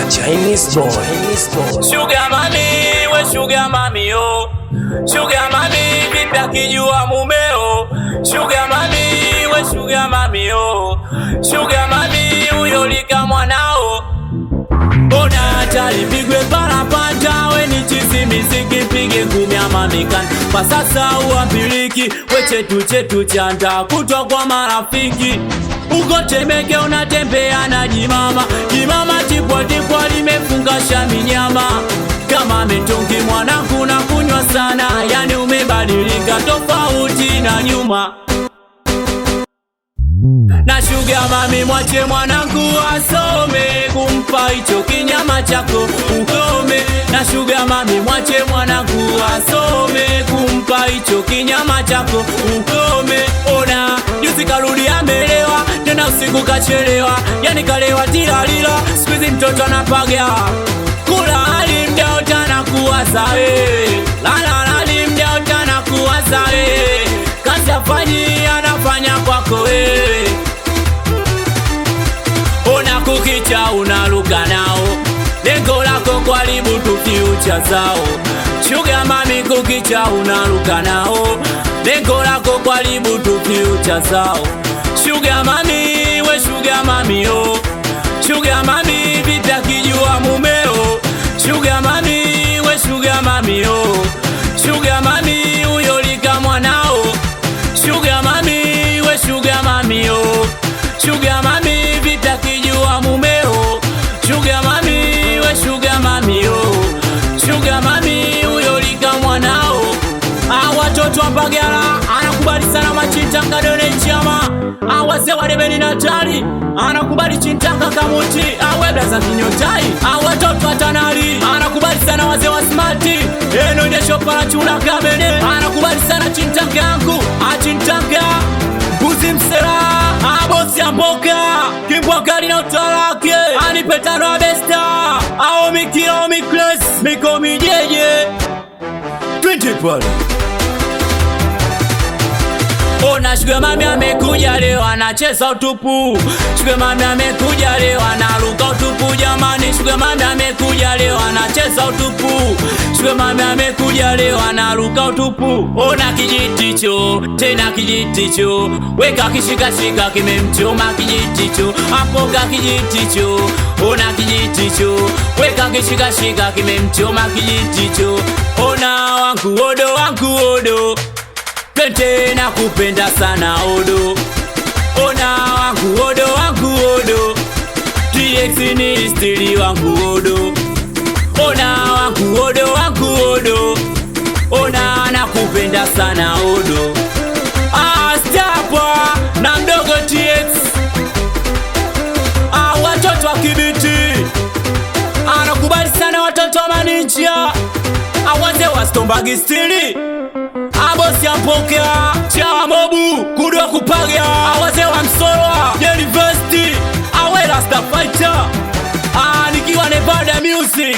Chinese boy. Sugar mami, we sugar mami yo. Sugar mami, vipi akijua mumeo. Sugar mami, we sugar mami yo. Sugar mami, uyolika mwanao. Ona hatari pigwe parapanda, we ni chizi miziki pige ngumi ama mikani. Kwa sasa uambiliki, we chetu chanda kutwa kwa marafiki. Uko Temeke unatembea na jimama, jimama tipwa limefunga shaminyama. Kama mitungi mwanangu na kunywa sana, yani umebadilika tofauti na nyuma. Na sugar mami mwache mwanangu asome, kumpa hicho kinyama chako ukome. Na sugar mami mwache mwanangu asome, kumpa hicho kinyama chako ukome. Ona juzi karudi amelewa, tena usiku kachelewa, yani kalewa tilalila, squeeze mtoto anapaga. Kula alimdeo tana kuwaza lala alimdeo tana kuwaza kazi afanyi anafanya kwako Ona kukicha unaruka nao, lengo lako kuharibu tu future zao. Sugar mami kukicha unaruka nao, lengo lako kuharibu tu future zao. Sugar mami, we sugar mami yo. Sugar mami, vipi akijua mumeo. Sugar mami, we sugar mami yo. Sugar mami, uyolika mwanao. Sugar mami, we sugar mami yo. Sugar mami, vipi akijua mumeo. Sugar mami, we sugar mami yo. Sugar mami, uyolika mwanao. Watoto wa Mbagala anakubali sana machintanga done chama. Wazee wa Debeni Natali anakubali chintanga kamuti. Webla za kinyotai. Watoto wa Tanali anakubali sana wazee wa Smarti. Eno ndesho para chula kabene anakubali sana chintanga yangu. Chintanga Buzi msera bosi ya mboka Kimbwakali na utalake Anipetano wa besta Mikio mikles Miko mijeje 20 pale. Ona sugar mami amekuja leo anacheza utupu. Sugar mami amekuja leo anaruka utupu jamani. Sugar mami amekuja leo anacheza utupu. Sugar mami amekuja leo anaruka utupu. Ona kijiticho, tena kijiticho. Weka kishika kimemchoma kijiticho. Apoka kijiticho, ona kijiticho. Weka kishika kimemchoma kijiticho. Ona wangu odo Pente na kupenda sana odo. Ona wangu odo TX ni stili wangu odo. Ona wangu odo Ona na kupenda sana odo. Stapa na mdogo TX. Watoto wa Kibiti anakubali sana watoto wa Maninja. Wazee wa Stombagi stili bosi ya mpokea Chawa Mobu kudwa kupaga. Wazee wa Msolwa University awe Rasta Fighter. Nikiwa Nevada Music.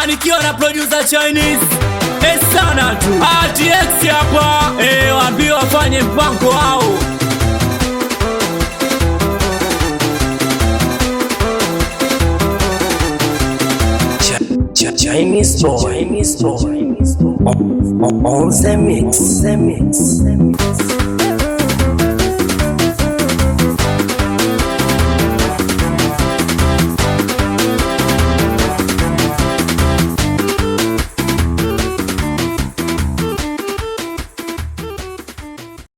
Nikiwa na producer Chinese sana tu. TX hapa waambie wafanye mpango wao. Chinese boy. On the mix.